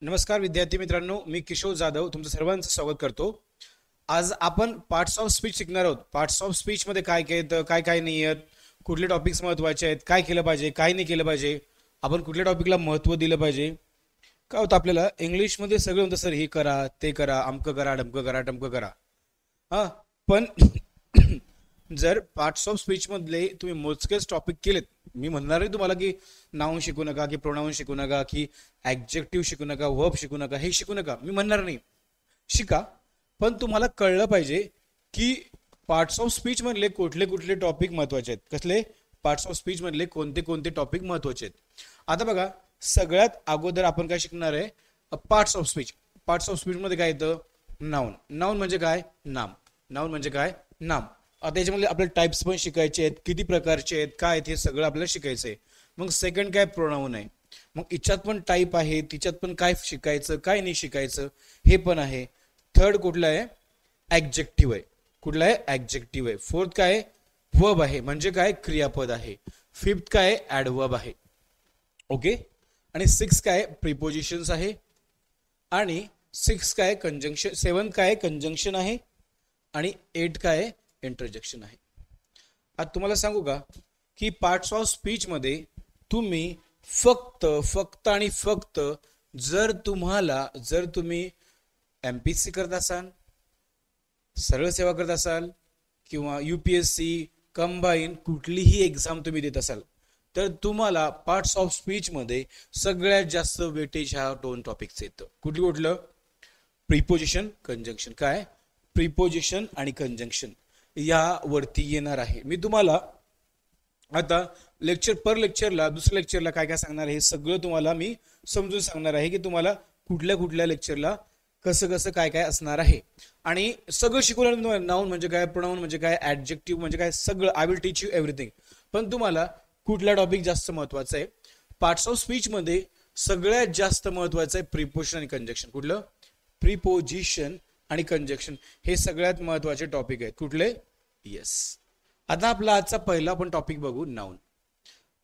नमस्कार विद्यार्थी मित्रांनो, मी किशोर जाधव तुमचं सर्वांचं स्वागत करतो। आज आपण पार्ट्स ऑफ स्पीच शिकणार आहोत। पार्ट्स ऑफ स्पीच मध्ये काय काय येतं, काय काय नाही येत, कुठले टॉपिक्स महत्त्वाचे आहेत, काय केलं पाहिजे, काय नाही केलं पाहिजे, आपण कुठल्या टॉपिकला महत्त्व दिलं पाहिजे। काय होतं आपल्याला इंग्लिशमध्ये सगळं म्हणतं सर हे करा, ते करा, अमकं करा, ढमकं करा, टमकं करा। हां, पण जर पार्ट्स ऑफ स्पीच मधले तुम्ही मोजकेच टॉपिक केलेत, मी म्हणणार नाही तुम्हाला की नाउन शिकू नका, की प्रोनाउन शिकू नका, की ऍडजेक्टिव्ह शिकू नका, वर्ब शिकू नका, हे शिकू नका, मी म्हणणार नाही। शिका, पण तुम्हाला कळलं पाहिजे की पार्ट्स ऑफ स्पीच मधले कुठले कुठले टॉपिक महत्वाचे आहेत, कसले पार्ट्स ऑफ स्पीच मधले कोणते कोणते टॉपिक महत्वाचे आहेत। आता बघा, सगळ्यात अगोदर आपण काय शिकणार आहे, parts of speech. Parts of speech मध्ये काय येतं, नाउन। नाउन म्हणजे काय, नाम। नाउन म्हणजे काय, नाम। आता याच्यामध्ये आपल्याला टाइप्स पण शिकायचे आहेत, किती प्रकारचे आहेत, काय आहेत, हे सगळं आपल्याला शिकायचं आहे। मग सेकंड काय, प्रोनाउन आहे। मग इच्छात पण टाइप आहे, तिच्यात पण काय शिकायचं, काय नाही शिकायचं, हे पण आहे। थर्ड कुठला आहे, ऍडजेक्टिव्ह आहे। कुठला आहे, ऍडजेक्टिव्ह आहे। फोर्थ काय, वर्ब आहे, म्हणजे काय, क्रियापद आहे। फिफ्थ काय, ऍडवर्ब आहे। ओके। आणि सिक्स काय, प्रिपोजिशन्स आहे। आणि सिक्स काय, कंजंक्शन। सेवन काय, कंजंक्शन आहे। आणि एट काय, इंटरजेक्शन आहे। आता तुम्हाला सांगू का की पार्ट्स ऑफ स्पीच मध्ये तुम्ही फक्त फक्त आणि फक्त जर तुम्ही एमपीएससी करत असाल, सरळ सेवा करत असाल, किंवा यूपीएससी कंबाईन कुठलीही एक्झाम तुम्ही देत असाल, तर तुम्हाला पार्ट्स ऑफ स्पीच मध्ये सगळ्यात जास्त वेटेज ह्या दोन टॉपिक्स येतं। कुठलं, प्रिपोजिशन, कंजंक्शन। काय, प्रिपोजिशन आणि कंजंक्शन यावरती येणार आहे। मी तुम्हाला आता लेक्चरला दुसऱ्या लेक्चरला काय काय सांगणार आहे, हे सगळं तुम्हाला मी समजून सांगणार आहे की तुम्हाला कुठल्या कुठल्या लेक्चरला कसं कसं काय काय असणार आहे। आणि सगळं शिकवलं तुम्हाला, नाउन म्हणजे काय, प्रोनाउन म्हणजे काय, ऍडजेक्टिव्ह म्हणजे काय, सगळं I will teach you everything. पण तुम्हाला कुठला टॉपिक जास्त महत्वाचा आहे, पार्ट्स ऑफ स्पीच मध्ये सगळ्यात जास्त महत्वाचं आहे प्रिपोजिशन आणि कंजंक्शन। कुठलं, प्रिपोजिशन आणि कंजंक्शन हे सगळ्यात महत्वाचे टॉपिक आहेत। कुठले, येस। आता आपला आजचा पहिला आपण टॉपिक बघू, नाउन।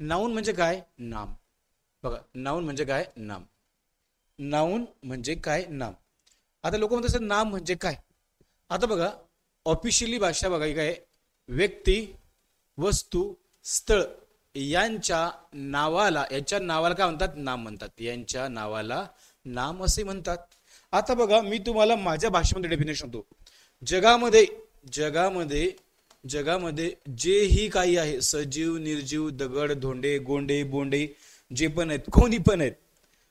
नाउन म्हणजे काय, नाम। बघा, नाउन म्हणजे काय, नाम। नाउन म्हणजे काय, नाम। आता लोक म्हणतात सर नाम म्हणजे काय। आता बघा, ऑफिशियली भाषा बघा काय, व्यक्ती, वस्तू, स्थळ यांच्या नावाला काय म्हणतात, नाम म्हणतात। यांच्या नावाला नाम असे म्हणतात। आता बघा, मी तुम्हाला माझ्या भाषेमध्ये डेफिनेशन देतो। जगामध्ये जेही काही आहे, सजीव, निर्जीव, दगड, धोंडे, गोंडे, बोंडे, जे पण आहेत, कोणी पण आहेत,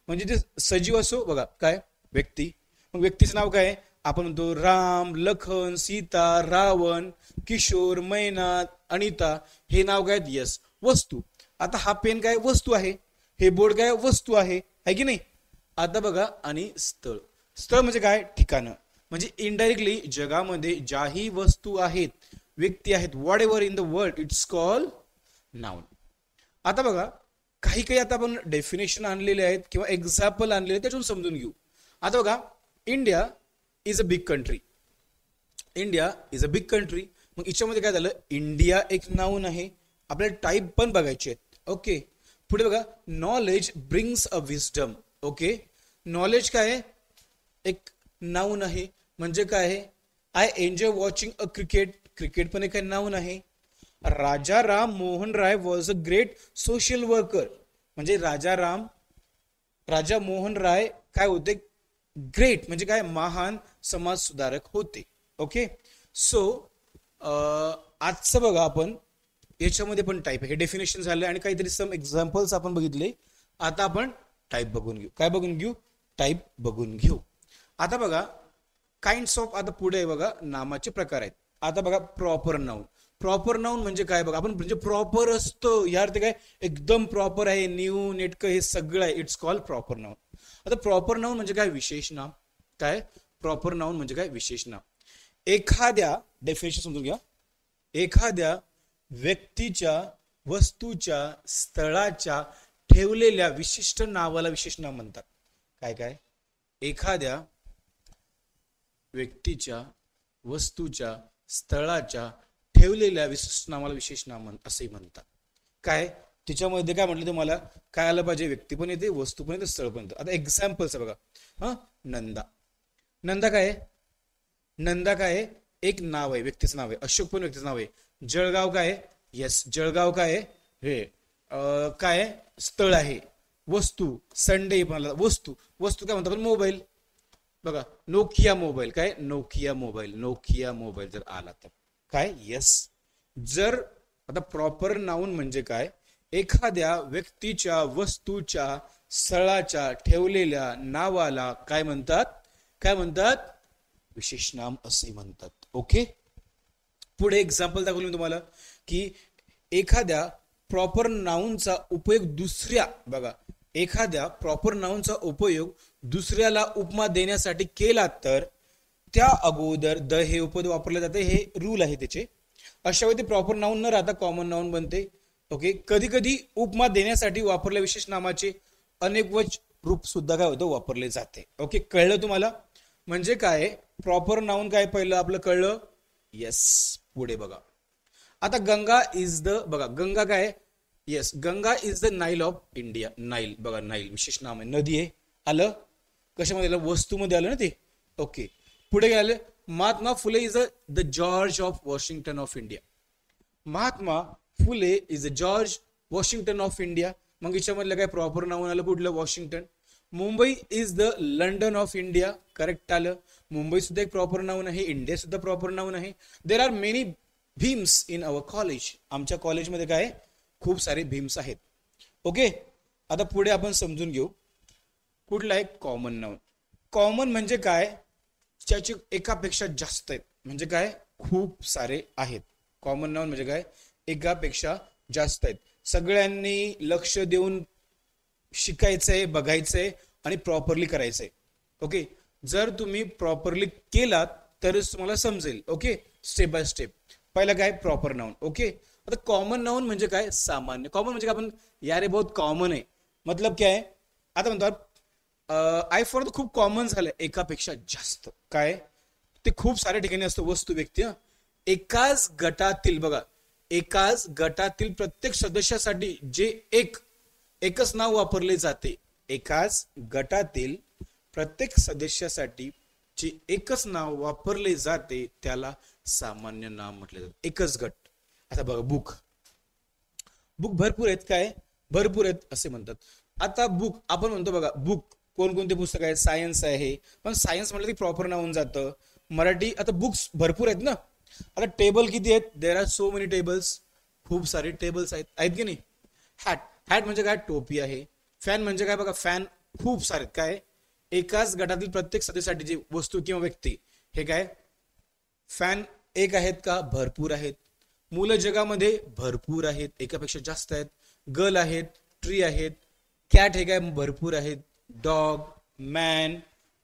म्हणजे ते सजीव असो, बघा काय, व्यक्ती। मग व्यक्तीचं नाव काय, आपण म्हणतो राम, लखन, सीता, रावण, किशोर, मैना, अनिता, हे नाव काय, यस। वस्तू, आता हा पेन काय, वस्तू आहे, हे बोर्ड काय, वस्तू आहे की नाही। आता बघा, आणि स्थळ। स्थळ म्हणजे काय, ठिकाणं। म्हणजे इनडायरेक्टली जगामध्ये ज्याही वस्तू आहेत, व्यक्ती आहेत, what ever in the world, it's called noun. आता बघा, काही काही आता आपण डेफिनेशन आणलेले आहेत किंवा एक्झाम्पल आणलेले आहेत, त्याच्यातून समजून घेऊ। आता बघा, India is a big country. India is a big country. मग याच्यामध्ये काय झालं, इंडिया एक नाउन आहे। आपल्याला टाईप पण बघायचे आहेत। ओके, पुढे बघा, knowledge brings a wisdom. Okay, knowledge काय आहे, एक नाउन आहे। म्हणजे काय आहे, I enjoy watching a cricket. Cricket पण एक नाउन आहे। Raja Ram Mohan Roy was a great social worker. म्हणजे राजा मोहन राय काय होते, ग्रेट म्हणजे काय, महान समाज सुधारक होते। ओके, सो आजचं बघा, आपण याच्यामध्ये पण टाईप आहे, हे डेफिनेशन झाले आणि काहीतरी सम एक्झाम्पल्स आपण बघितले। आता आपण टाईप बघून घेऊ। काय बघून घेऊ, टाईप बघून घेऊ। आता बघा, काइंड्स ऑफ, आता पुढे बघा नामाचे प्रकार आहेत। आता बघा, प्रॉपर नाउन। प्रॉपर नाउन म्हणजे काय बघा, आपण म्हणजे प्रॉपर असतो या अर्थ काय, एकदम प्रॉपर आहे, न्यू नेटकं हे सगळं आहे, इट्स कॉल्ड प्रॉपर नाउन। आता प्रॉपर नाउन म्हणजे काय, विशेष नाम। काय, प्रॉपर नाउन म्हणजे काय, विशेष नाम। एखाद्या, डेफिनेशन समजून घ्या, एखाद्या व्यक्तीच्या, वस्तूच्या, स्थळाच्या ठेवलेल्या विशिष्ट नावाला विशेष नाम म्हणतात। काय काय, एखाद्या व्यक्तीच्या, वस्तूच्या, स्थळाच्या ठेवलेल्या विशिष्ट नावाला विशेष नाम असे म्हणतात। काय, तिच्यामध्ये काय म्हटलं तुम्हाला, काय आलं पाहिजे, व्यक्ती पण येते, वस्तू पण येते, स्थळ पण येतं. आता एक्झाम्पल्स बघा. हा, नंदा. नंदा काय आहे? नंदा काय आहे? एक नाव आहे, व्यक्तीचं नाव आहे. अशोक पण व्यक्तीचं नाव आहे. जळगाव काय आहे? येस, जळगाव काय आहे? हे काय आहे? स्थळ आहे. वस्तू, संडे मला वस्तू, वस्तू काय म्हणतात? मोबाईल. बघा, नोकिया मोबाईल. काय? Nokia mobile. नोकिया मोबाईल जर आला तर काय? येस. जर आता प्रॉपर नाउन म्हणजे काय? एखाद्या व्यक्तीच्या, वस्तूच्या, स्थळाच्या ठेवलेल्या नावाला काय म्हणतात? काय म्हणतात? विशेष नाम असे म्हणतात. ओके. पुढे एक्झाम्पल दाखवलं मी तुम्हाला की एखाद्या प्रॉपर नाउनचा उपयोग दुसऱ्या, बघा, एखाद्या प्रॉपर नाउनचा उपयोग दुसऱ्याला उपमा देण्यासाठी केला तर त्या अगोदर द हे उपद वापरले जाते. हे रूल आहे त्याचे. अशा वेळी ते प्रॉपर नाउन न राहता कॉमन नाउन बनते. ओके. कधी कधी उपमा देण्यासाठी वापरल्या विशेष नामाचे अनेकवच रूप सुद्धा काय होतं? वापरले जाते. ओके, कळलं तुम्हाला? म्हणजे काय? प्रॉपर नाउन काय पहिलं आपलं कळलं. येस. पुढे बघा. आता गंगा इज द, बघा गंगा काय? Yes, Ganga is the Nile of India. Nile, बघा, नाईल विशेष नाम आहे, नदी आहे. आलं कशामध्ये? आलं वस्तूमध्ये आलं ना ते. ओके. पुढे गेले. Mahatma Phule is the George of Washington of India. Mahatma Phule is the George Washington of India. मग याच्यामधलं काय प्रॉपर नाउन आलं? कुठलं? Washington. Mumbai is the London of India. Correct आलं. मुंबई सुद्धा एक प्रॉपर नाउन आहे. इंडिया सुद्धा प्रॉपर नाउन आहे. There are many Bhims in our college. आमच्या कॉलेजमध्ये काय? खूप सारे भीम्स आहेत. ओके. आता पुढे आपण समजून घेऊ. कुठला आहे? Common noun. कॉमन म्हणजे काय? ज्याची एकापेक्षा जास्त आहेत. म्हणजे काय? खूप सारे आहेत. कॉमन नाउन म्हणजे काय? एकापेक्षा जास्त आहेत. सगळ्यांनी लक्ष देऊन शिकायचंय, बघायचंय आणि प्रॉपरली करायचंय. ओके. जर तुम्ही प्रॉपरली केलात तरच तुम्हाला समजेल. ओके. Step by step. पहिला काय? Proper noun. ओके. आता कॉमन नाउन म्हणजे काय? सामान्य. कॉमन म्हणजे काय? आपण यारे बहुत कॉमन आहे, मतलब क्या आहे? आता म्हणतात आय फॉर द खूप कॉमन झालं, एकापेक्षा जास्त. काय? ते खूप साऱ्या ठिकाणी असतं. वस्तू, व्यक्ती. एकाच गटातील, बघा, एकाच गटातील प्रत्येक सदस्यासाठी जे एकच नाव वापरले जाते. एकाच गटातील प्रत्येक सदस्यासाठी जे एकच नाव वापरले जाते त्याला सामान्य नाव म्हटले जाते. एकच गट. आता बघा, बुक. बुक भरपूर आहेत. काय? भरपूर आहेत असे म्हणतात. आता बुक आपण म्हणतो, बघा, बुक कोणकोणते पुस्तक आहेत? सायन्स आहे, पण सायन्स म्हटलं की प्रॉपर नाउन जातं. मराठी. आता बुक्स भरपूर आहेत ना. आता टेबल किती आहेत? देर आर सो मेनी टेबल्स. खूप सारे टेबल्स आहेत की नाही? हॅट. हॅट म्हणजे काय? टोपी आहे. फॅन म्हणजे काय? बघा, फॅन खूप सारे. काय? एकाच गटातील प्रत्येक सदस्यासाठी जी वस्तू किंवा व्यक्ती, हे काय? फॅन एक आहेत का? भरपूर आहेत. मुलं जगामध्ये भरपूर आहेत, एकापेक्षा जास्त आहेत. गर्ल आहेत, ट्री आहेत, कॅट हे काय? भरपूर आहेत. Dog, man,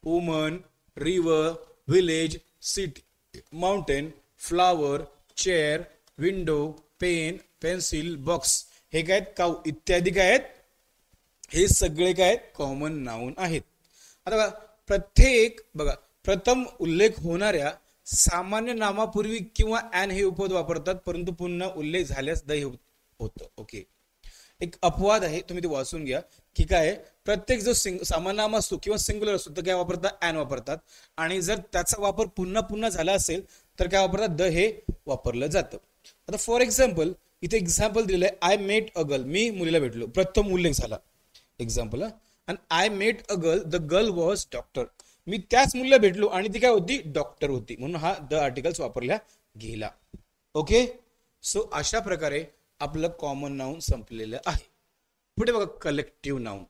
woman, river, village, city, mountain, flower, chair, window, pen, pencil, box हे काय? काऊ इत्यादी काय आहेत? हे सगळे काय? कॉमन नाउन आहेत. आता बघा, प्रत्येक, बघा, प्रथम उल्लेख होणाऱ्या सामान्य नामापूर्वी किंवा ॲन हे उपपद वापरतात, परंतु पुन्हा उल्लेख झाल्यास द होतं. ओके. एक अपवाद आहे, तुम्ही ते वाचून घ्या की काय? प्रत्येक जो सामान्य नाम असतो किंवा सिंग्युलर असतो तर काय वापरतात? ॲन वापरतात. आणि जर त्याचा वापर पुन्हा पुन्हा झाला असेल तर काय वापरतात? द हे वापरलं जातं. आता फॉर एक्झाम्पल, इथे एक्झाम्पल दिलंय, आय मेट अ गर्ल. मी मुलीला भेटलो. प्रथम उल्लेख झाला. एक्झाम्पल. आणि I met a girl, the girl was doctor. मी त्याच मुलीला भेटलो आणि ती काय होती? डॉक्टर होती. म्हणून हा द आर्टिकल्स वापरल्या गेला. ओके. सो अशा प्रकारे आपलं कॉमन नाउन संपलेलं आहे. पुढे बघा, कलेक्टिव्ह नाउन.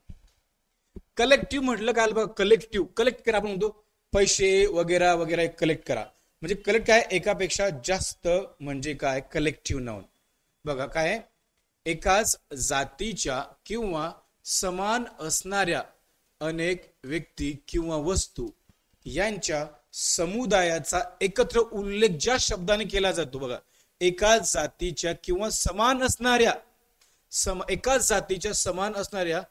कलेक्टिव्ह म्हटलं काय? बघा, कलेक्टिव्ह, कलेक्ट करा. आपण म्हणतो पैसे वगैरे वगैरे कलेक्ट करा. म्हणजे कलेक्ट काय? एकापेक्षा जास्त म्हणजे काय? Collective noun. बघा काय? एकाच जातीच्या किंवा समान असणाऱ्या अनेक व्यक्ती किंवा वस्तू यांच्या समुदायाचा एकत्र उल्लेख ज्या शब्दाने केला जातो, बघा, एकाच जातीच्या किंवा समान असणाऱ्या, एकाच जातीच्या समान असणाऱ्या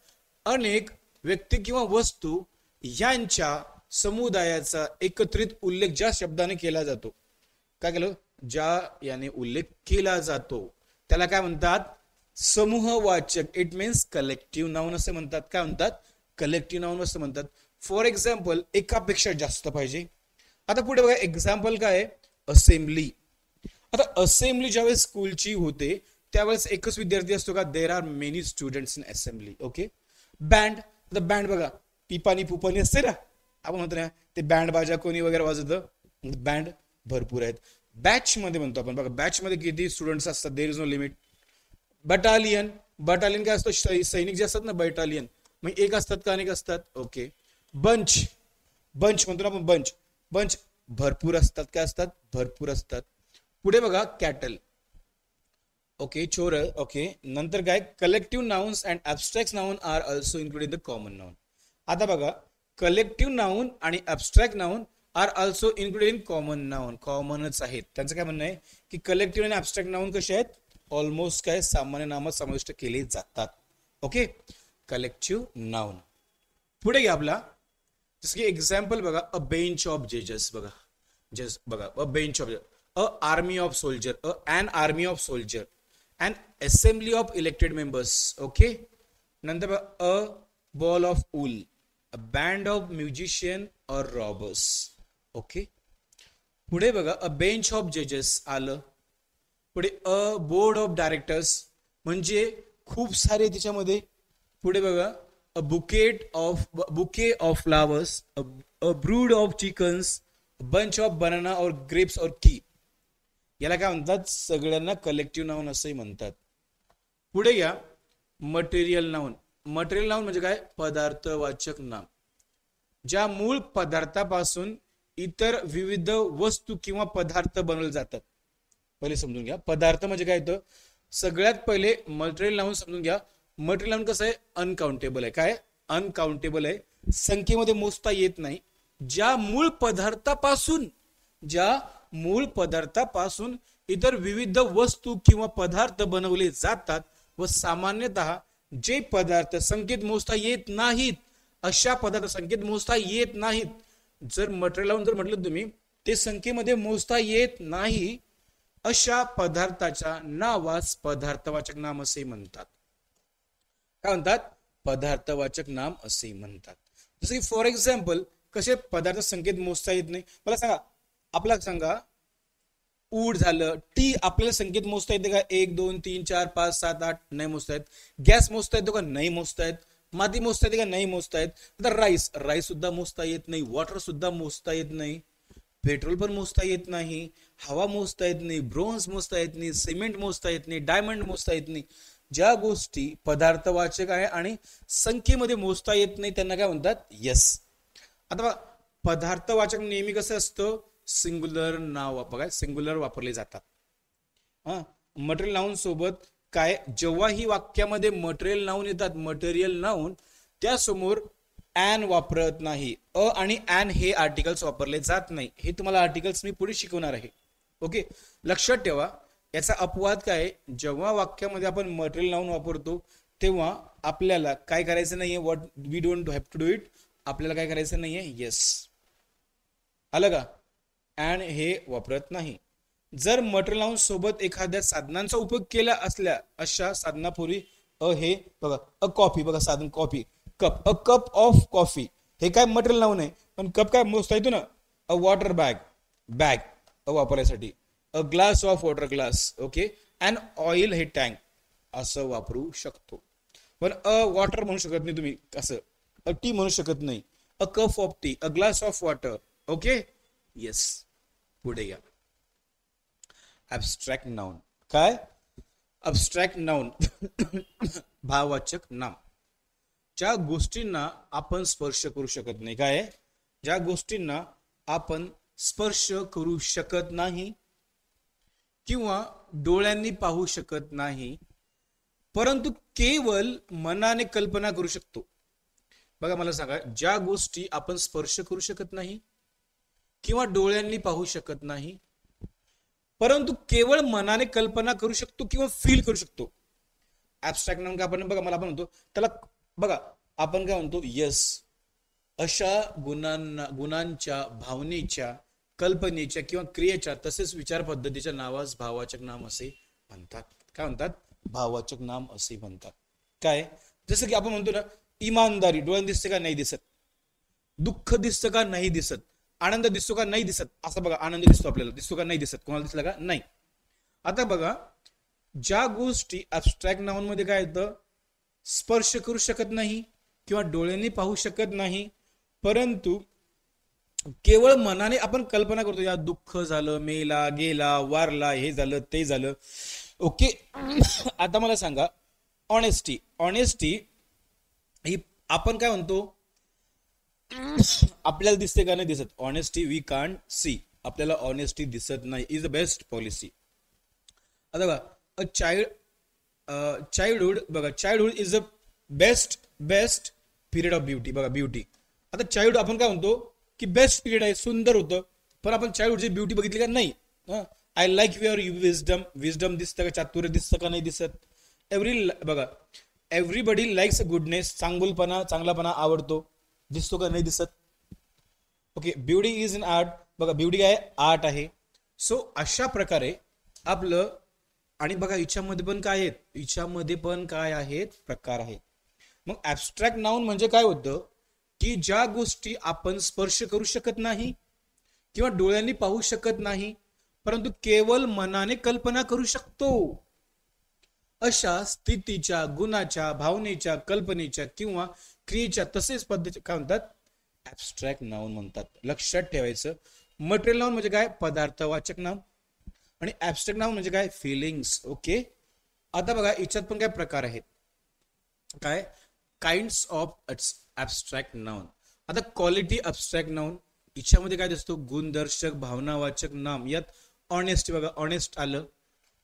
अनेक व्यक्ती किंवा वस्तू यांच्या समुदायाचा एकत्रित उल्लेख ज्या शब्दाने केला जातो. काय केलं? ज्या याने उल्लेख केला जातो त्याला काय म्हणतात? समूहवाचक, इट मीन्स कलेक्टिव्ह नाउन असे म्हणतात. काय म्हणतात? कलेक्टिव्ह नाउन असं म्हणतात. फॉर एक्झाम्पल, एकापेक्षा जास्त पाहिजे. आता पुढे बघा, एक्झाम्पल काय आहे? असेंब्ली. आता असेंब्ली ज्यावेळेस स्कूलची होते त्यावेळेस एकच विद्यार्थी असतो का? There are many students in assembly. Okay. Band, the band बघा, पिपानी पुपानी असते ना, आपण म्हणतो ना ते बँड बाजा कोणी वगैरे वाजवतं, बँड भरपूर आहेत. बॅच मध्ये म्हणतो आपण बघा, बॅच मध्ये किती स्टुडंट्स असतात? There is no limit. Battalion, battalion काय असतं? सैनिक जे असतात ना, बटालियन. मग एक असतात का अनेक असतात? ओके. बंच, बंच म्हणतो ना आपण, बंच, बंच भरपूर असतात. काय असतात? भरपूर असतात. पुढे बघा, कॅटल. ओके, चोर. ओके. नंतर काय? Collective nouns and abstract noun are also included in the common noun. आता बघा, कलेक्टिव्ह नाउन आणि abstract noun are also included in common noun. कॉमनच आहेत. त्यांचं काय म्हणणं आहे की कलेक्टिव्ह आणि ऍब्स्ट्रॅक्ट नाउन कसे आहेत? ऑलमोस्ट काय सामान्य नामात समाविष्ट केले जातात. ओके. Collective noun. पुढे घ्या आपला, जसं की एक्झाम्पल बघा, अ बेंच ऑफ जजेस. बघा, जज बघा, a bench of, a army of soldier, an army of soldier, an assembly of elected members. Okay. नंतर बघा, a ball of wool, a band of musician or robbers. Okay. पुढे बघा, a bench of जजेस आलं. पुढे अ board of directors, म्हणजे खूप सारे त्याच्यामध्ये. पुढे बघा, a bouquet of flowers, a brood of chickens, bunch of banana और ग्रेप्स और की. याला काय म्हणतात? सगळ्यांना कलेक्टिव्ह नाउन असंही म्हणतात. पुढे घ्या, मटेरियल नाउन. मटेरियल नाउन म्हणजे काय? पदार्थवाचक नाम. ज्या मूळ पदार्थापासून इतर विविध वस्तू किंवा पदार्थ बनवले जातात. पहिले समजून घ्या, पदार्थ म्हणजे काय येतं. सगळ्यात पहिले मटेरियल नाउन समजून घ्या. मटेरियल नाउन कसं आहे? अनकाउंटेबल आहे. काय? अनकाउंटेबल आहे, संख्येमध्ये मोजता येत नाही. ज्या मूळ पदार्थापासून इतर विविध वस्तू किंवा पदार्थ बनवले जातात व सामान्यतः जे पदार्थ संख्येत मोजता येत नाहीत, अशा पदार्थ संख्येत मोजता येत नाहीत. जर मटेरियल लावून जर म्हटलं तुम्ही, ते संख्येमध्ये मोजता येत नाही, अशा पदार्थाच्या नावास पदार्थवाचक नाम असे म्हणतात. काय म्हणतात? पदार्थवाचक नाम असे म्हणतात. जसं की फॉर एक्झाम्पल, कसे पदार्थ संख्येत मोजता येत नाही? मला सांगा, आपल्याला सांगा, ऊड झालं, टी आपल्याला संख्येत मोजता येते का? 1 2 3 4 5 7 8 नाही मोजता येत. गॅस मोजता येतो का? नाही मोजता येत. माती मोजता येते का? नाही मोजता येत. तर राईस सुद्धा मोजता येत नाही. वॉटर सुद्धा मोजता येत नाही. पेट्रोल पण मोजता येत नाही. हवा मोजता येत नाही. ब्रोन्झ मोजता येत नाही. सिमेंट मोजता येत नाही. डायमंड मोजता येत नाही. ज्या गोष्टी पदार्थवाचक आहे आणि संख्येमध्ये मोजता येत नाही त्यांना काय म्हणतात? यस. आता पदार्थवाचक नेहमी कसं असतं? सिंग्युलर नाव, बघा सिंग्युलर वापरले जातात. मटेरियल नाउन सोबत काय, जेव्हाही वाक्यामध्ये मटेरियल नाउन येतात, मटेरियल नाउन, त्यासमोर ॲन वापरत नाही. अ आणि ॲन हे आर्टिकल्स वापरले जात नाही. हे तुम्हाला आर्टिकल्स मी पुढे शिकवणार आहे. ओके. लक्षात ठेवा, याचा अपवाद काय? जेव्हा वाक्यामध्ये आपण मटेरियल नाउन वापरतो तेव्हा आपल्याला काय करायचं नाहीये? What we don't have to do it. आपल्याला काय करायचं नाहीये? येस. आलं का? अँड हे वापरत नाही. जर मटेरियल नाउन सोबत एखाद्या साधनांचा उपयोग केला असल्या, अशा साधनापूर्वी हे बघा, अ कॉफी, बघा साधन coffee, cup, a cup of coffee, हे काय मटेरियल नाउन आहे, पण कप काय मोजता येतो ना. अ वॉटर बॅग, बॅग वापरायसाठी. A glass of water, glass. Okay. And oil, हे टँक असं वापरू शकतो. पण अ वॉटर म्हणू शकत नाही तुम्ही, असं. अ टी म्हणू शकत नाही. A cup of T, a glass of water. Okay. Yes. पुढे या, ऍब्स्ट्रॅक्ट नाउन. काय? ऍब्स्ट्रॅक्ट नाउन भाववाचक नाम. ज्या गोष्टींना आपण स्पर्श करू शकत नाही. काय? ज्या गोष्टींना आपण स्पर्श करू शकत नाही किंवा डोळ्यांनी पाहू शकत नाही, परंतु केवळ मनाने कल्पना करू शकतो. बघा, मला सांगा, ज्या गोष्टी आपण स्पर्श करू शकत नाही किंवा डोळ्यांनी पाहू शकत नाही, परंतु केवळ मनाने कल्पना करू शकतो किंवा फील करू शकतो. ऍब्स्ट्रॅक्ट नाउन का आपण, बघा, मला आपण म्हणतो त्याला, बघा आपण काय म्हणतो? यस. अशा गुणांच्या, भावनेच्या, कल्पनेच्या किंवा क्रियेच्या तसेच विचार पद्धतीच्या नावास भाववाचक नाम असे म्हणतात. काय म्हणतात? भाववाचक नाम असे म्हणतात. काय? जसं की आपण म्हणतो ना, इमानदारी डोळ्याने दिसते का? नाही दिसत. दुःख दिसतं का? नाही दिसत. आनंद दिसतो का? नाही दिसत. असं बघा, आनंद दिसतो आपल्याला, दिसतो का? नाही दिसत. कोणाला दिसला का? नाही. आता बघा, ज्या गोष्टी ऍबस्ट्रॅक्ट नाउन मध्ये काय येतं, स्पर्श करू शकत नाही किंवा डोळ्यांनी पाहू शकत नाही, परंतु केवळ मनाने आपण कल्पना करतो, या दुःख झालं, मेला, गेला, वारला, हे झालं, ते झालं. ओके. आता मला सांगा, ऑनेस्टी. ऑनेस्टी ही आपण काय म्हणतो, आपल्याला दिसते का? नाही दिसत. Honesty we can't see. आपल्याला ऑनेस्टी दिसत नाही. Is the best policy. आता बघा, अ चाइल्डहुड, बघा, childhood is the best period of beauty. बघा, ब्युटी. आता चाइल्डहुड आपण काय म्हणतो की बेस्ट पिरियड आहे, सुंदर होतं, पण आपण चाइल्डहुडची ब्युटी बघितली का? नाही. I like your wisdom. Wisdom दिसतं का? चातुर्य दिसतं का? नाही दिसत. बघा, एव्हरीबडी लाईक्स गुडनेस. चांगुलपणा, चांगलापणा आवडतो, दिसतो का? नाही दिसत. Okay. Beauty is in art. बघा, ब्युटी काय? आर्ट आहे. सो अशा प्रकारे आपलं, आणि बघा हिच्यामध्ये पण काय आहेत, हिच्यामध्ये पण काय आहेत, प्रकार आहेत. मग ऍबस्ट्रॅक्ट नाउन म्हणजे काय होतं की ज्या गोष्टी आपण स्पर्श करू शकत नाही किंवा डोळ्यांनी पाहू शकत नाही, परंतु केवळ मनाने कल्पना करू शकतो, अशा स्थितीच्या, गुणाच्या, भावनेच्या, कल्पनेच्या किंवा क्रियेच्या, तसेच पद्धती काय म्हणतात, ऍबस्ट्रॅक्ट नाउन म्हणतात. लक्षात ठेवायचं. मटेरियल नाउन म्हणजे काय? पदार्थवाचक नाम. आणि ऍबस्ट्रॅक्ट नाउन म्हणजे काय? फिलिंग्स. ओके. आता बघा, याच्यात पण काय प्रकार आहेत. काय? Kinds of abstract noun. आता क्वालिटी ऍबस्ट्रॅक्ट नाउन, याच्यामध्ये काय दिसतो? गुणदर्शक, भावनावाचक नाम. यात ऑनेस्टी, बघा, ऑनेस्ट आलं,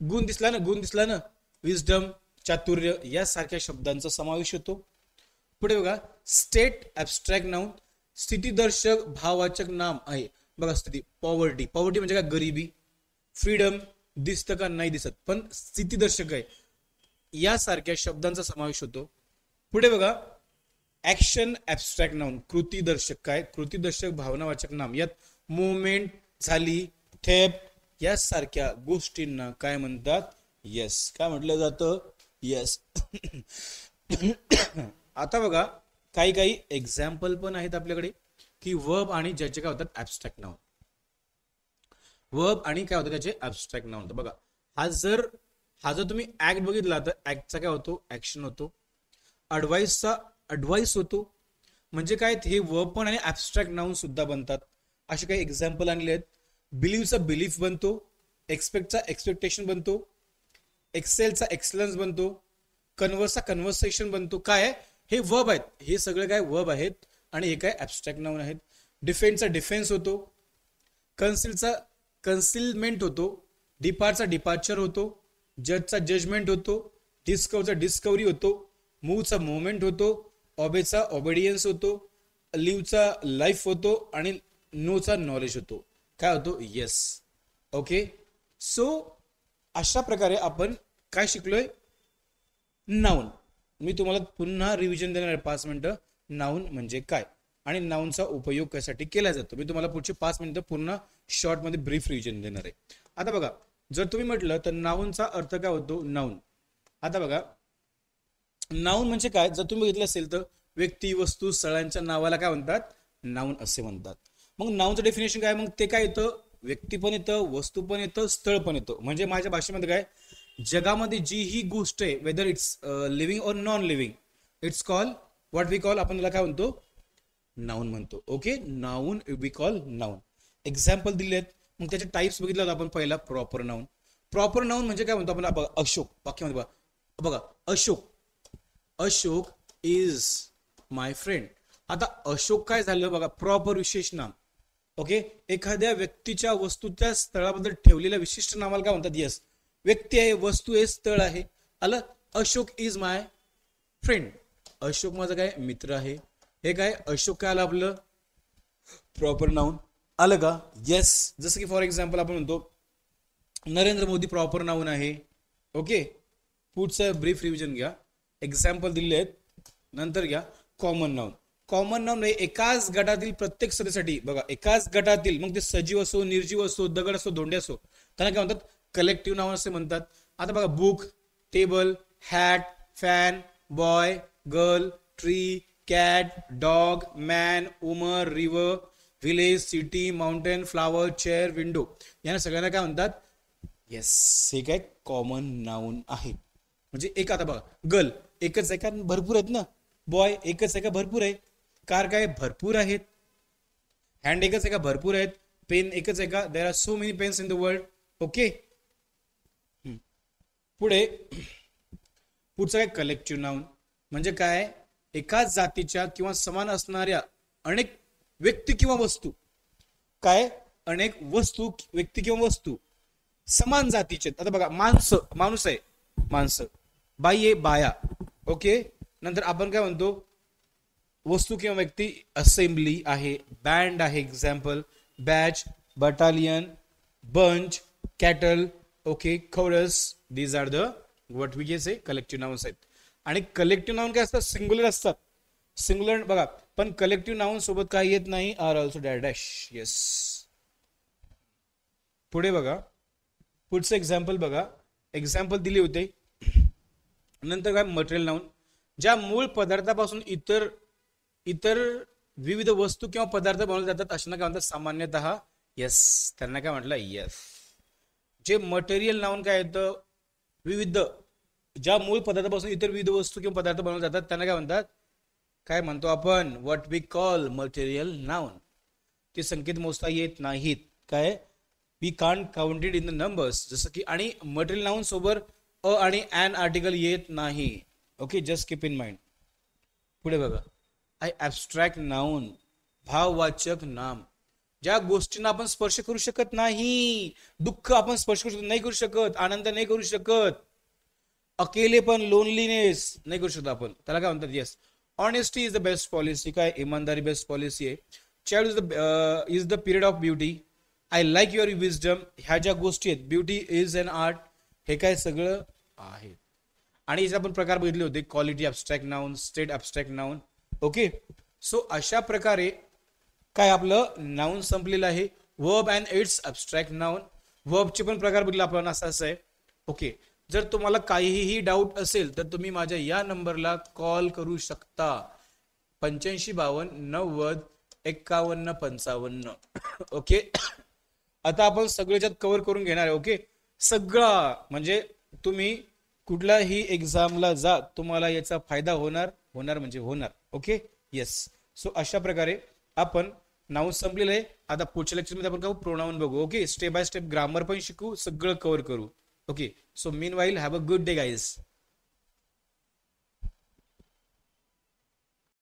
गुण दिसला ना, गुण दिसला ना, विजडम, चातुर्य, यासारख्या शब्दांचा समावेश होतो. पुढे बघा, स्टेट ऍबस्ट्रॅक्ट नाउन, स्थितीदर्शक भाववाचक नाम आहे. बघा, स्थिती, पॉवर्टी. पॉवर्टी म्हणजे काय? गरिबी. फ्रीडम दिसतं का? नाही दिसत, पण स्थितीदर्शक आहे, यासारख्या शब्दांचा समावेश होतो. पुढे बघा, ऍक्शन ऍबस्ट्रॅक्ट नाउन, कृतीदर्शक. काय? कृतीदर्शक भावनावाचक नाम. यात मुवमेंट झाली, ठेप, यासारख्या गोष्टींना काय म्हणतात? येस. काय म्हटलं जातं? येस. आता बघा, काही काही एक्झाम्पल पण आहेत आपल्याकडे की वर्ब आणि ज्याचे काय होतात? Abstract noun. वर्ब आणि काय होतं त्याचे? Abstract noun. तर बघा, हा जर तुम्ही ऍक्ट बघितला तर ऍक्टचा काय होतो? ऍक्शन होतो. ऍडवाइसचा ऍडवाइस होतो. म्हणजे काय? हे वर्ब पण आणि ऍबस्ट्रॅक्ट नाउन सुद्धा बनतात. असे काही एक्झाम्पल आणले आहेत. बिलीव्हचा बिलीफ बनतो, एक्सपेक्टचा एक्सपेक्टेशन बनतो, एक्सेलचा एक्सलन्स बनतो, कन्व्हर्सचा कन्व्हर्सेशन बनतो. काय आहे? हे वर्ब आहेत. हे सगळे काय? वर्ब आहेत आणि हे काय? ऍबस्ट्रॅक्ट नाउन आहेत. डिफेन्सचा डिफेन्स होतो, कन्सिलचा कन्सिलमेंट होतो, डिपार्टचा डिपार्चर होतो, जजचा जजमेंट होतो, डिस्कवरचा डिस्कवरी होतो, मूवचा मुवमेंट होतो, ऑबेचा ऑबिडियन्स होतो, लिव्हचा लाईफ होतो आणि नोचा नॉलेज होतो. काय होतो? येस. ओके. सो अशा प्रकारे आपण काय शिकलोय? नाउन. मी तुम्हाला पुन्हा रिव्हिजन देणार आहे 5 मिनिटं. नाउन म्हणजे काय आणि नाउनचा उपयोग कशासाठी केला जातो, मी तुम्हाला पुढची 5 मिनिटं पूर्ण शॉर्टमध्ये ब्रीफ रिव्हिजन देणार आहे. आता बघा, जर तुम्ही म्हटलं तर नाउनचा अर्थ काय होतो? नाउन. आता बघा, नाउन म्हणजे काय? जर तुम्ही बघितलं असेल तर व्यक्ती, वस्तू, स्थळांच्या नावाला काय म्हणतात? नाउन असे म्हणतात. मग नाउनचं डेफिनेशन काय? मग ते काय येतं? व्यक्ती पण येतं, वस्तू पण येतं, स्थळ पण येतं. म्हणजे माझ्या भाषेमध्ये काय? जगामध्ये जी ही गोष्ट आहे, whether it's living or non living, it's call what we call, आपण त्याला काय म्हणतो? नाउन म्हणतो. Okay. Noun we call noun. Example दिले आहेत. मग त्याचे टाइप्स बघितलं आपण. पहिला प्रॉपर नाउन. प्रॉपर नाउन म्हणजे काय म्हणतो आपण? अशोक. वाक्यामध्ये बघा, Ashok, Ashok is my friend. आता अशोक काय झालं? बघा, प्रॉपर विशेष नाम. ओके. एखाद्या व्यक्तीच्या, वस्तूच्या, स्थळाबद्दल ठेवलेल्या विशिष्ट नावाला काय म्हणतात? येस. व्यक्ती आहे, वस्तू आहे, स्थळ आहे. आलं. Ashok is my friend. Ashok माझा काय? मित्र आहे. हे काय? अशोक काय आलं आपलं? Proper noun. आलं का? येस. जसं की फॉर एक्झाम्पल आपण म्हणतो नरेंद्र मोदी प्रॉपर नाउन आहे. ओके. पुढचं ब्रीफ रिव्हिजन घ्या. एक्झाम्पल दिले आहेत. नंतर घ्या कॉमन नाउन. कॉमन नाउन आहे एकाच गटातील प्रत्येक सदस्यासाठी. बघा, एकाच गटातील, मग ते सजीव असो, निर्जीव असो, दगड असो, धोंडे असो, त्यांना काय म्हणतात? कलेक्टिव्ह नाउन असे म्हणतात. आता बघा, book, table, hat, fan, boy, girl, tree, cat, dog, man, woman, river, village, city, mountain, flower, chair, window, यांना सगळ्यांना काय म्हणतात? येस, हे काय कॉमन नाउन आहे. म्हणजे एक आता बघा, गर्ल एकच आहे का? भरपूर आहेत ना. बॉय एकच आहे का? भरपूर आहे. कार काय? भरपूर आहेत. हँड एकच आहे का? भरपूर आहेत. पेन एकच आहे का? There are so many pens in the world. Okay. पुढे पुढचं काय? Collective noun. म्हणजे काय? एकाच जातीच्या किंवा समान असणाऱ्या अनेक व्यक्ती किंवा वस्तू, काय? अनेक वस्तू, व्यक्ती किंवा वस्तू समान जातीचे. आता बघा, माणसं, माणूस आहे, माणसं. बाई आहे, बाया. ओके. नंतर आपण काय म्हणतो? वस्तू किंवा व्यक्ती, असेंब्ली आहे, बँड आहे, example, batch, battalion, bunch, cattle, okay, chorus. These are the what we say collective nouns आहेत. आणि कलेक्टिव्ह नाउन काय असतात? सिंग्युलर असतात. सिंग्युलर बघा, पण कलेक्टिव्ह नाउन सोबत काय येत नाही? Are also dash. येस. पुढे बघा, पुढचं एक्झाम्पल बघा. एक्झाम्पल दिले होते. नंतर काय? Material noun. ज्या मूळ पदार्थापासून इतर विविध वस्तू किंवा पदार्थ बनवले जातात अशांना काय म्हणतात? सामान्यतः. येस, त्यांना काय म्हटलं? येस. जे मटेरियल नाउन काय येतं? विविध, ज्या मूळ पदार्थापासून इतर विविध वस्तू किंवा पदार्थ बनवले जातात त्यांना काय म्हणतात? काय म्हणतो आपण? What we call material noun. ते संकेत मोजता येत नाहीत. काय? We can't counted in the numbers. जसं की, आणि मटेरियल नाउन सोबत अ आणि ॲन आर्टिकल येत नाही. Okay, just keep in mind. पुढे बघा, ॲब्स्ट्रॅक्ट नाउन, भाववाचक नाम. ज्या गोष्टींना आपण स्पर्श करू शकत नाही. दुःख आपण स्पर्श नाही करू शकत, आनंद नाही करू शकत, अकेलेपण, लोनलीनेस नाही करू शकत आपण, त्याला काय म्हणतात? Yes. Honesty is the best policy. काय? इमानदारी बेस्ट पॉलिसी आहे. Child is the period of beauty. I like your wisdom. ह्या ज्या गोष्टी आहेत, ब्युटी इज अन आर्ट, हे काय सगळं आहे. आणि याचे आपण प्रकार बघितले होते, quality abstract noun, state abstract noun. Okay. So अशा प्रकारे काय आपलं नाउन संपलेलं आहे. Verb and its abstract noun. वर्बचे पण प्रकार बघितले आपण, असं आहे. ओके. जर तुम्हाला काहीही डाऊट असेल तर तुम्ही माझ्या या नंबरला कॉल करू शकता. 8552905155. ओके. आता आपण सगळ्याच्यात कव्हर करून घेणार आहे. ओके. सगळा म्हणजे तुम्ही कुठल्याही एक्झामला जा, तुम्हाला याचा फायदा होणार म्हणजे होणार. ओके. येस. सो अशा प्रकारे आपण नाउन संपलेलं आहे. आता पुढच्या लेक्चरमध्ये आपण काय? प्रोनाउन बघू. Okay. Step by step grammar पण शिकू, सगळं कव्हर करू. Okay. So mean while have a good day guys.